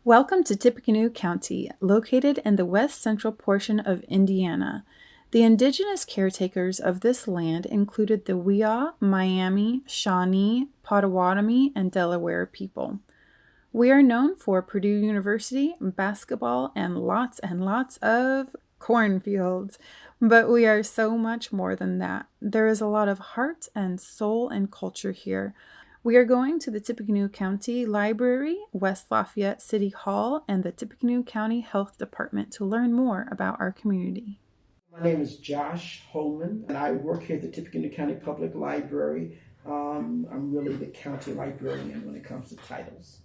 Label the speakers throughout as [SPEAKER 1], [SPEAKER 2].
[SPEAKER 1] Welcome to Tippecanoe County, located in the west central portion of Indiana. The indigenous caretakers of this land included the Wea, Miami, Shawnee, Potawatomi, and Delaware people. We are known for Purdue University, basketball, and lots of cornfields. But we are so much more than that. There is a lot of heart and soul and culture here. We are going to the Tippecanoe County Library, West Lafayette City Hall, and the Tippecanoe County Health Department to learn more about our community.
[SPEAKER 2] My name is Josh Holman, and I work here at the Tippecanoe County Public Library. I'm really the county librarian when it comes to titles.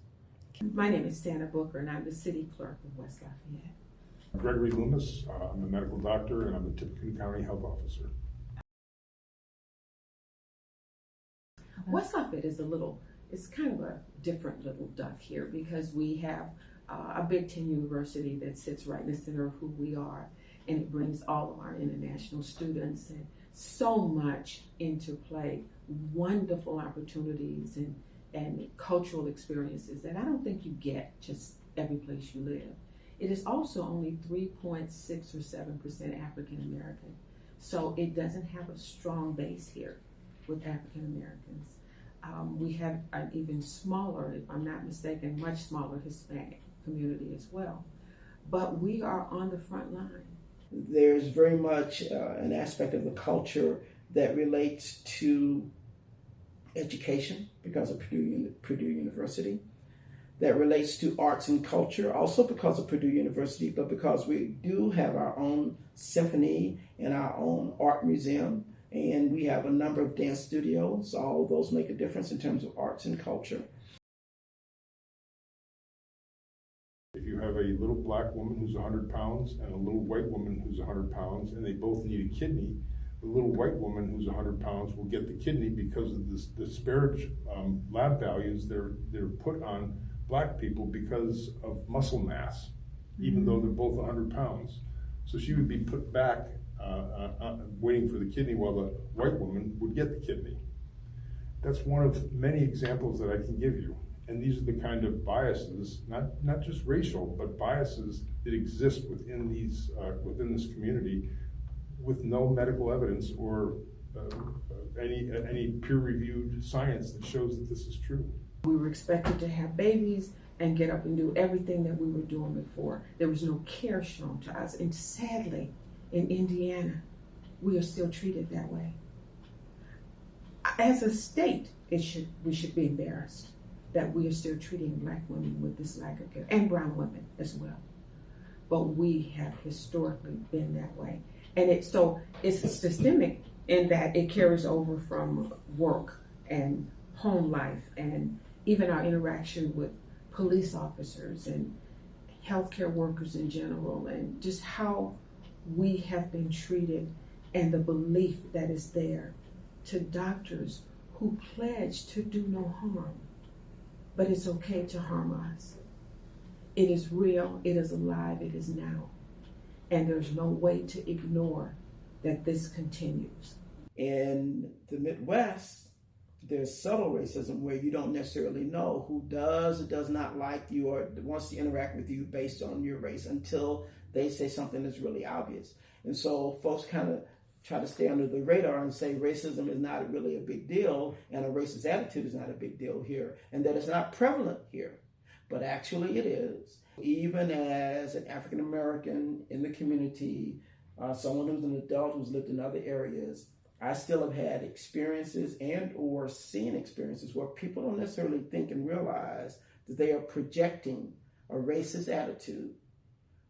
[SPEAKER 3] My name is Santa Booker, and I'm the city clerk of West Lafayette.
[SPEAKER 4] Gregory Loomis, I'm a medical doctor, and I'm the Tippecanoe County Health Officer.
[SPEAKER 3] West Lafayette is it's kind of a different little duck here because we have a Big Ten university that sits right in the center of who we are, and it brings all of our international students and so much into play, wonderful opportunities and cultural experiences that I don't think you get just every place you live. It is also only 3.6 or 7% African American, so it doesn't have a strong base here with African Americans. We have an even smaller, if I'm not mistaken, much smaller Hispanic community as well. But we are on the front line.
[SPEAKER 2] There's very much an aspect of the culture that relates to education because of Purdue University, that relates to arts and culture, also because of Purdue University, but because we do have our own symphony and our own art museum, and we have a number of dance studios. All those make a difference in terms of arts and culture.
[SPEAKER 4] If you have a little black woman who's 100 pounds and a little white woman who's 100 pounds, and they both need a kidney, the little white woman who's 100 pounds will get the kidney because of this disparate lab values they're put on black people because of muscle mass, even though they're both 100 pounds. So she would be put back waiting for the kidney while the white woman would get the kidney. That's one of many examples that I can give you. And these are the kind of biases, not just racial, but biases that exist within this community with no medical evidence or any peer-reviewed science that shows that this is true.
[SPEAKER 3] We were expected to have babies and get up and do everything that we were doing before. There was no care shown to us. And sadly, in Indiana, we are still treated that way. As a state, we should be embarrassed that we are still treating black women with this lack of care, and brown women as well. But we have historically been that way. And it's systemic in that it carries over from work and home life and even our interaction with police officers and healthcare workers in general, and just how we have been treated and the belief that is there to doctors who pledge to do no harm. But it's okay to harm us. It is real, it is alive, it is now. And there's no way to ignore that this continues.
[SPEAKER 2] In the Midwest, there's subtle racism where you don't necessarily know who does or does not like you or wants to interact with you based on your race until they say something that's really obvious. And so folks kind of try to stay under the radar and say racism is not really a big deal and a racist attitude is not a big deal here and that it's not prevalent here. But actually it is. Even as an African American in the community, someone who's an adult who's lived in other areas, I still have had experiences and or seen experiences where people don't necessarily think and realize that they are projecting a racist attitude,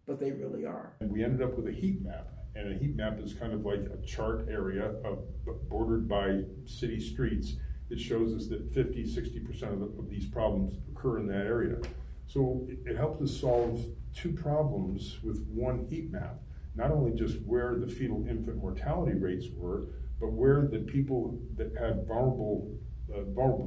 [SPEAKER 2] but they really are.
[SPEAKER 4] And we ended up with a heat map. And a heat map is kind of like a chart area bordered by city streets. It shows us that 50-60% of these problems occur in that area. So it helped us solve two problems with one heat map. Not only just where the fetal infant mortality rates were, but where the people that had vulnerable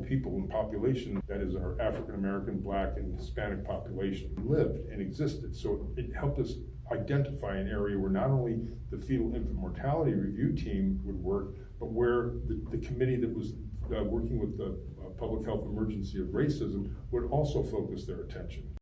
[SPEAKER 4] people in population, that is our African American, Black, and Hispanic population, lived and existed. So it helped us identify an area where not only the fetal infant mortality review team would work, but where the committee that was working with the public health emergency of racism would also focus their attention.